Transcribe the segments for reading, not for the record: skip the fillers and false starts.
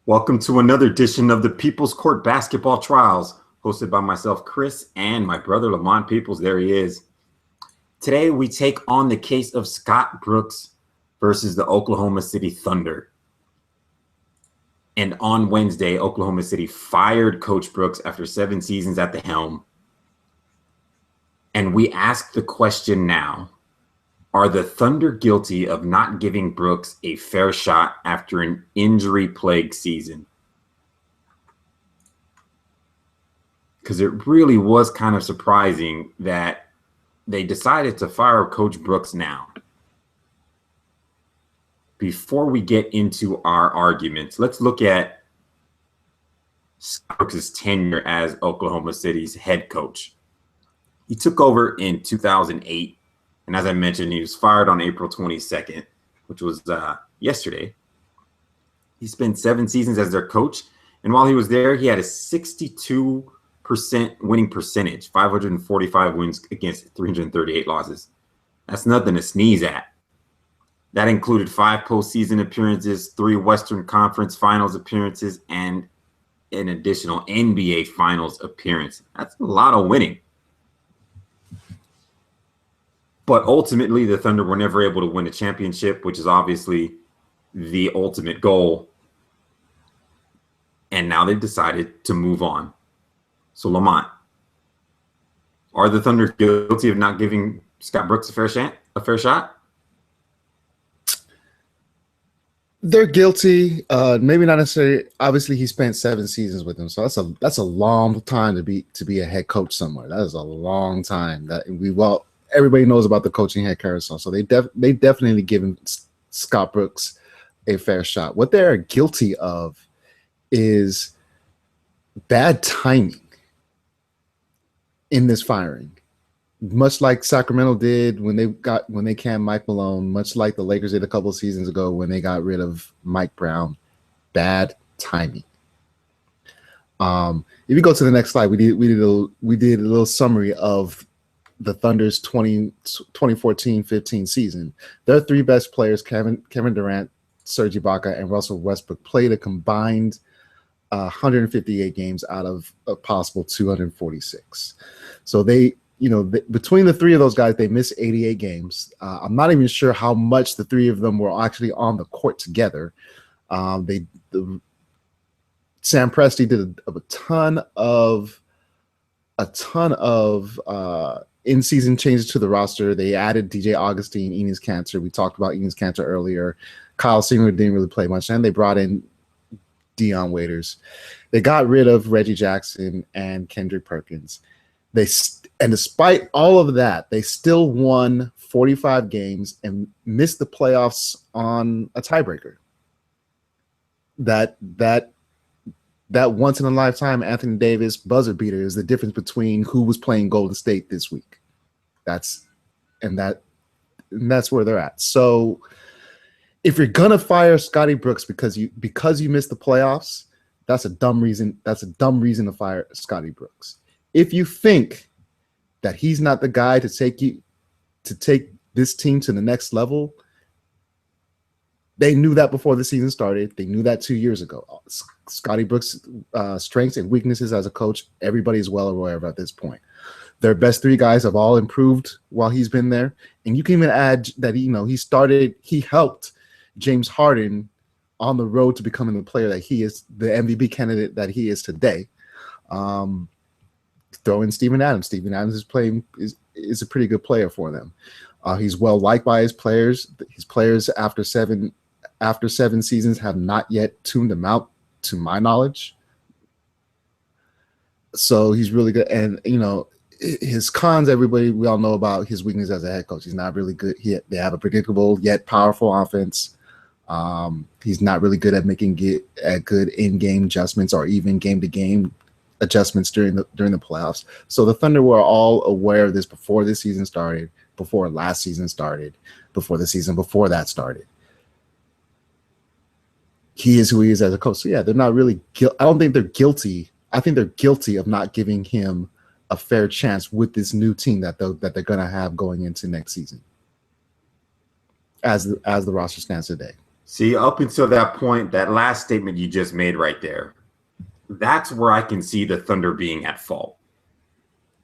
Welcome to another edition of the People's Court Basketball Trials, hosted by myself, Chris, and my brother, Lamont Peoples. There he is. Today, we take on the case of Scott Brooks versus the Oklahoma City Thunder. And on Wednesday, Oklahoma City fired Coach Brooks after 7 seasons at the helm. And we ask the question now, are the Thunder guilty of not giving Brooks a fair shot after an injury-plagued season? Because it really was kind of surprising that they decided to fire Coach Brooks now. Before we get into our arguments, let's look at Scott Brooks' tenure as Oklahoma City's head coach. He took over in 2008. And as I mentioned, he was fired on April 22nd, which was yesterday. He spent 7 seasons as their coach. And while he was there, he had a 62% winning percentage, 545 wins against 338 losses. That's nothing to sneeze at. That included 5 postseason appearances, 3 Western Conference Finals appearances, and an additional NBA Finals appearance. That's a lot of winning. But ultimately, the Thunder were never able to win a championship, which is obviously the ultimate goal. And now they've decided to move on. So, Lamont, are the Thunder guilty of not giving Scott Brooks a fair shot? They're guilty. Maybe not necessarily. Obviously, he spent 7 seasons with them, so that's a long time to be a head coach somewhere. That is a long time. Everybody knows about the coaching head carousel, so they definitely given Scott Brooks a fair shot. What they're guilty of is bad timing in this firing, much like Sacramento did when they canned Mike Malone, much like the Lakers did a couple of seasons ago when they got rid of Mike Brown. Bad timing. If you go to the next slide, we did a little summary of the Thunder's 2014-15 season. Their 3 best players, Kevin Durant, Serge Ibaka, and Russell Westbrook, played a combined 158 games out of a possible 246. So between the 3 of those guys, they missed 88 games. I'm not even sure how much the 3 of them were actually on the court together. Sam Presti did a ton of in-season changes to the roster. They added DJ Augustine, Enes Kanter. We talked about Enes Kanter earlier. Kyle Seymour didn't really play much, and they brought in Dion Waiters. They got rid of Reggie Jackson and Kendrick Perkins. And despite all of that, they still won 45 games and missed the playoffs on a tiebreaker. That once in a lifetime Anthony Davis buzzer beater is the difference between who was playing Golden State this week. That's where they're at. So if you're gonna fire Scotty Brooks because you missed the playoffs, that's a dumb reason. That's a dumb reason to fire Scotty Brooks. If you think that he's not the guy to take this team to the next level, they knew that before the season started. They knew that 2 years ago. Scotty Brooks' strengths and weaknesses as a coach, everybody is well aware of at this point. Their best 3 guys have all improved while he's been there. And you can even add that he helped James Harden on the road to becoming the player that he is, the MVP candidate that he is today. Throw in Steven Adams. Steven Adams is a pretty good player for them. He's well liked by his players. His players after seven seasons have not yet tuned him out, to my knowledge. So he's really good. And his cons, we all know about his weakness as a head coach. He's not really good. They have a predictable yet powerful offense. He's not really good at making good in-game adjustments or even game-to-game adjustments during the playoffs. So the Thunder were all aware of this before this season started, before last season started, before the season before that started. He is who he is as a coach. So yeah, they're not really I don't think they're guilty. I think they're guilty of not giving him a fair chance with this new team that they're going to have going into next season as the roster stands today. See, up until that point, that last statement you just made right there, that's where I can see the Thunder being at fault.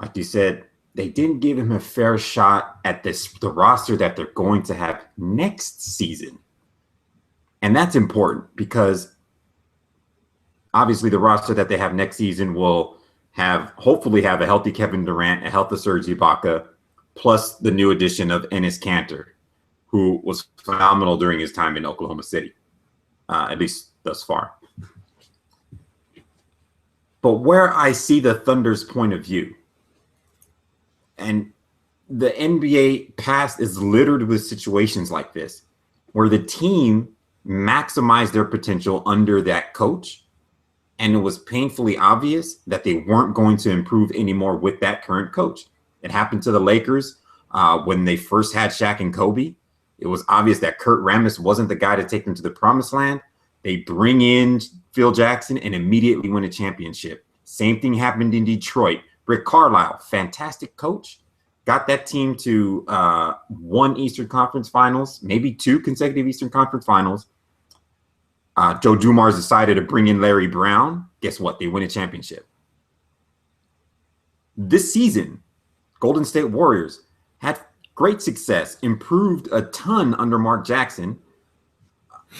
Like you said, they didn't give him a fair shot at the roster that they're going to have next season. And that's important because obviously the roster that they have next season will hopefully have a healthy Kevin Durant, a healthy Serge Ibaka, plus the new addition of Enes Kanter, who was phenomenal during his time in Oklahoma City, at least thus far. But where I see the Thunder's point of view, and the NBA past is littered with situations like this, where the team maximized their potential under that coach, and it was painfully obvious that they weren't going to improve anymore with that current coach. It happened to the Lakers when they first had Shaq and Kobe. It was obvious that Kurt Rambis wasn't the guy to take them to the promised land. They bring in Phil Jackson and immediately win a championship. Same thing happened in Detroit. Rick Carlisle, fantastic coach, got that team to one Eastern Conference Finals, maybe two consecutive Eastern Conference Finals. Joe Dumars decided to bring in Larry Brown. Guess what? They win a championship. This season, Golden State Warriors had great success, improved a ton under Mark Jackson,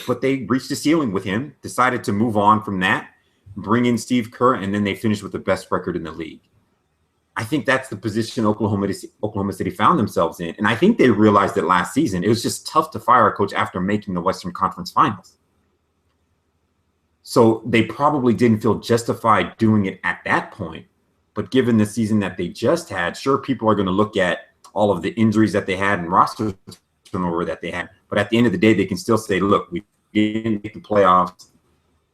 but they reached a ceiling with him, decided to move on from that, bring in Steve Kerr, and then they finished with the best record in the league. I think that's the position Oklahoma City found themselves in. And I think they realized that last season. It was just tough to fire a coach after making the Western Conference Finals. So they probably didn't feel justified doing it at that point. But given the season that they just had, sure, people are going to look at all of the injuries that they had and roster turnover that they had. But at the end of the day, they can still say, look, we didn't make the playoffs.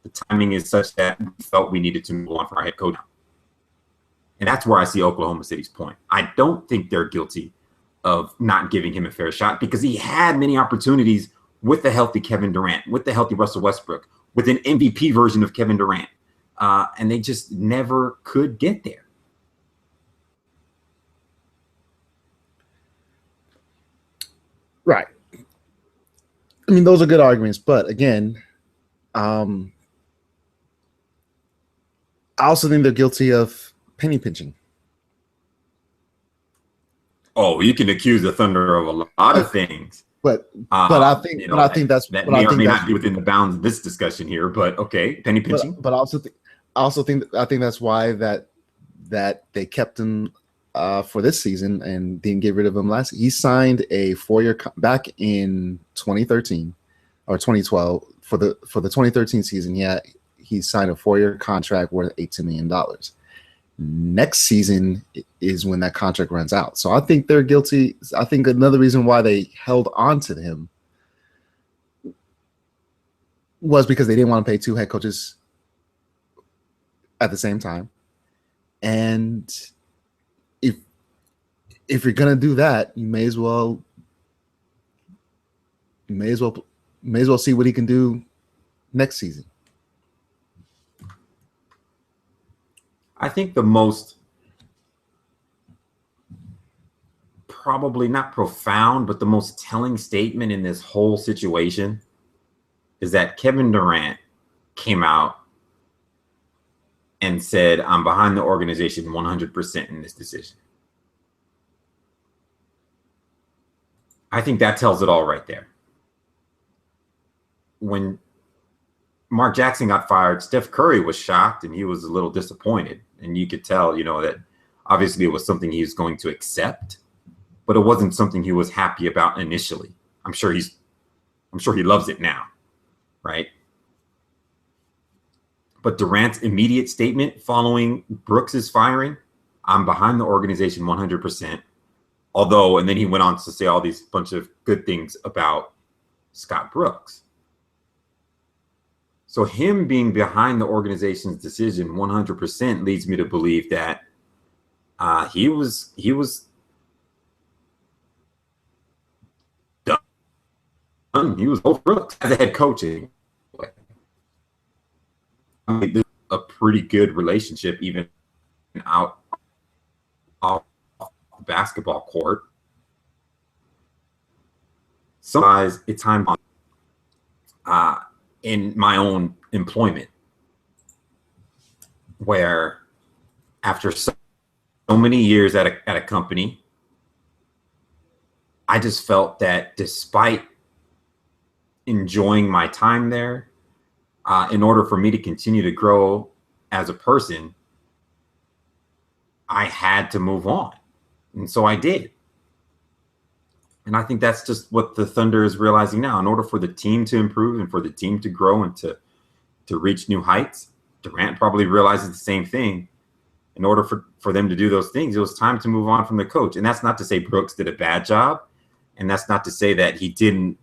The timing is such that we felt we needed to move on for our head coach. And that's where I see Oklahoma City's point. I don't think they're guilty of not giving him a fair shot because he had many opportunities with the healthy Kevin Durant, with the healthy Russell Westbrook, with an MVP version of Kevin Durant. And they just never could get there. Right. I mean, those are good arguments. But again, I also think they're guilty of penny pinching. Oh, you can accuse the Thunder of a lot of things. But I think that's that may or may not be within the bounds of this discussion here. But okay, penny pinching. But I think that's why that they kept him for this season and didn't get rid of him last. He signed a 4-year back in 2013 or 2012 for the 2013 season. He signed a 4-year contract worth $18 million. Next season is when that contract runs out. So I think they're guilty. I think another reason why they held on to him was because they didn't want to pay 2 head coaches at the same time. And if you're gonna do that, you may as well see what he can do next season. I think the most probably not profound, but the most telling statement in this whole situation is that Kevin Durant came out and said, I'm behind the organization 100% in this decision. I think that tells it all right there. When Mark Jackson got fired, Steph Curry was shocked and he was a little disappointed. And you could tell, that obviously it was something he was going to accept, but it wasn't something he was happy about initially. I'm sure he loves it now, right? But Durant's immediate statement following Brooks's firing, I'm behind the organization 100%. Although, and then he went on to say all these bunch of good things about Scott Brooks. So him being behind the organization's decision 100% leads me to believe that he was done. He was over Brooks as a head coach. I mean, this is a pretty good relationship, even out off the basketball court. Sometimes it's time. in my own employment, where after so many years at a company, I just felt that despite enjoying my time there, in order for me to continue to grow as a person, I had to move on. And so I did. And I think that's just what the Thunder is realizing now. In order for the team to improve and for the team to grow and to reach new heights, Durant probably realizes the same thing. In order for them to do those things, it was time to move on from the coach. And that's not to say Brooks did a bad job. And that's not to say that he didn't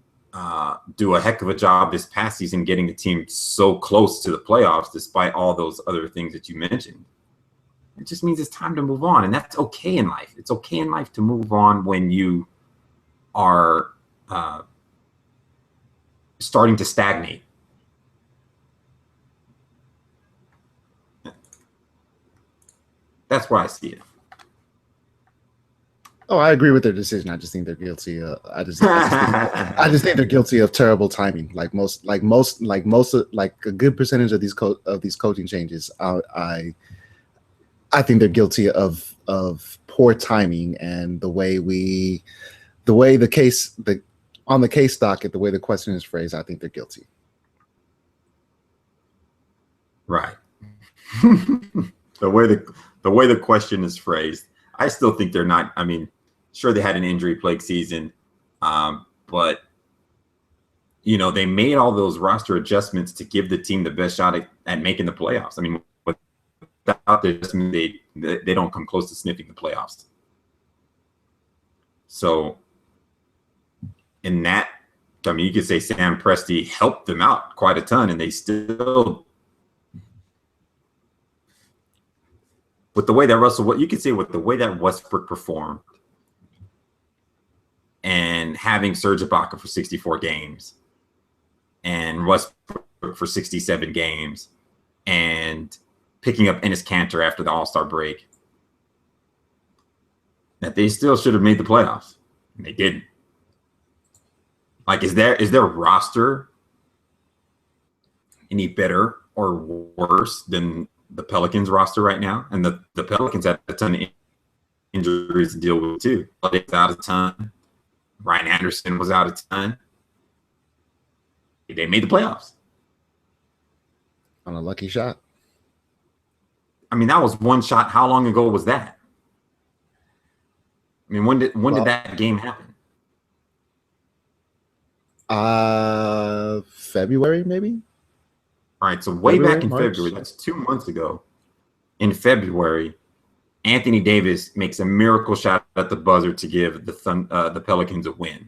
do a heck of a job this past season getting the team so close to the playoffs, despite all those other things that you mentioned. It just means it's time to move on. And that's okay in life. It's okay in life to move on when you are starting to stagnate. That's where I see it. Oh, I agree with their decision. I just think they're guilty. I just think they're guilty of terrible timing. Like a good percentage of these coaching changes. I think they're guilty of poor timing and on the case docket, the way the question is phrased. I think they're guilty. Right. The way the question is phrased, I still think they're not. I mean, sure, they had an injury-plagued season, but they made all those roster adjustments to give the team the best shot at making the playoffs. I mean, without the adjustment, they don't come close to sniffing the playoffs. So, in that, I mean, you could say Sam Presti helped them out quite a ton, and they still. With the way that with the way that Westbrook performed and having Serge Ibaka for 64 games and Westbrook for 67 games and picking up Enes Kanter after the All-Star break, that they still should have made the playoffs. And they didn't. Like, is their roster any better or worse than the Pelicans roster right now? And the Pelicans had a ton of injuries to deal with too. They was out a ton. Ryan Anderson was out a ton. They made the playoffs on a lucky shot. I mean, that was one shot. How long ago was that? I mean, when did that game happen? February, maybe. All right, so way back in February, that's 2 months ago. In February, Anthony Davis makes a miracle shot at the buzzer to give the Pelicans a win.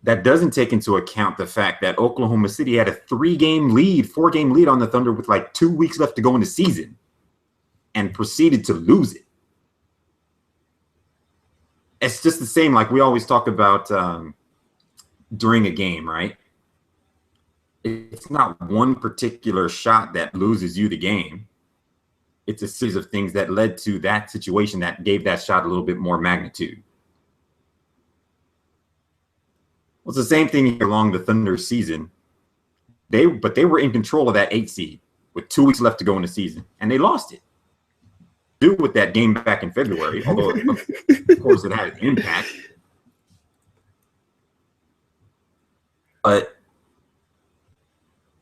That doesn't take into account the fact that Oklahoma City had a 4-game lead on the Thunder with like 2 weeks left to go in the season and proceeded to lose it. It's just the same like we always talk about during a game, right? It's not one particular shot that loses you the game. It's a series of things that led to that situation that gave that shot a little bit more magnitude. Well, it's the same thing along the Thunder season. But they were in control of that 8 seed with 2 weeks left to go in the season, and they lost it. Do with that game back in February, although of course it had an impact. But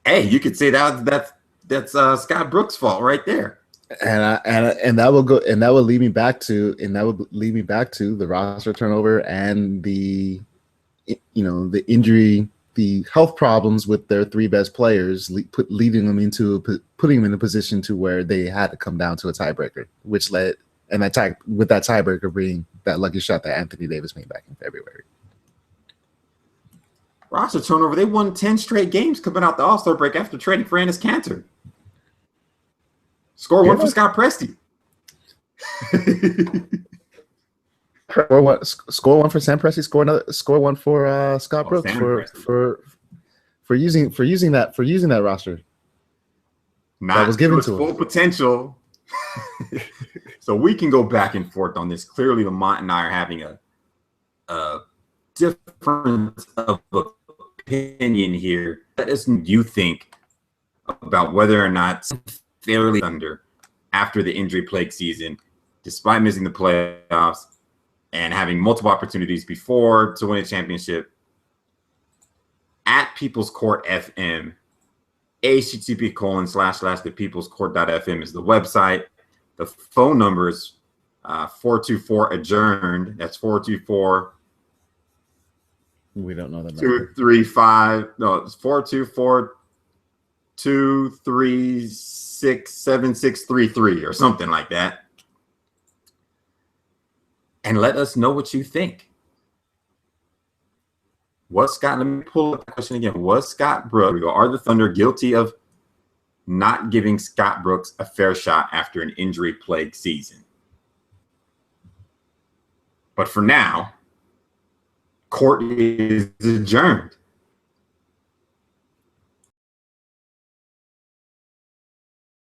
hey, you could say that's Scott Brooks' fault right there. And that will lead me back to the roster turnover and the injury, the health problems with their 3 best players, putting them in a position to where they had to come down to a tiebreaker, which led with that tiebreaker being that lucky shot that Anthony Davis made back in February. Roster turnover. They won 10 straight games coming out the All-Star break after trading for Enes Kanter. Score one for Scott Presti. Score one for Sam Presti. Score one for Scott Brooks for using that roster. That was given to full potential. So we can go back and forth on this. Clearly, Lamont and I are having a difference of opinion here. Let us know what you think about whether or not fairly Thunder after the injury-plagued season, despite missing the playoffs and having multiple opportunities before to win a championship. At People's Court FM, http://thepeoplescourt.fm is the website. The phone number is 424-ADJOURNED. That's 424. We don't know the number. 235. No, it's 424-236-7633 or something like that. And let us know what you think. Let me pull up the question again. Was Scott Brooks, are the Thunder guilty of not giving Scott Brooks a fair shot after an injury-plagued season? But for now, court is adjourned.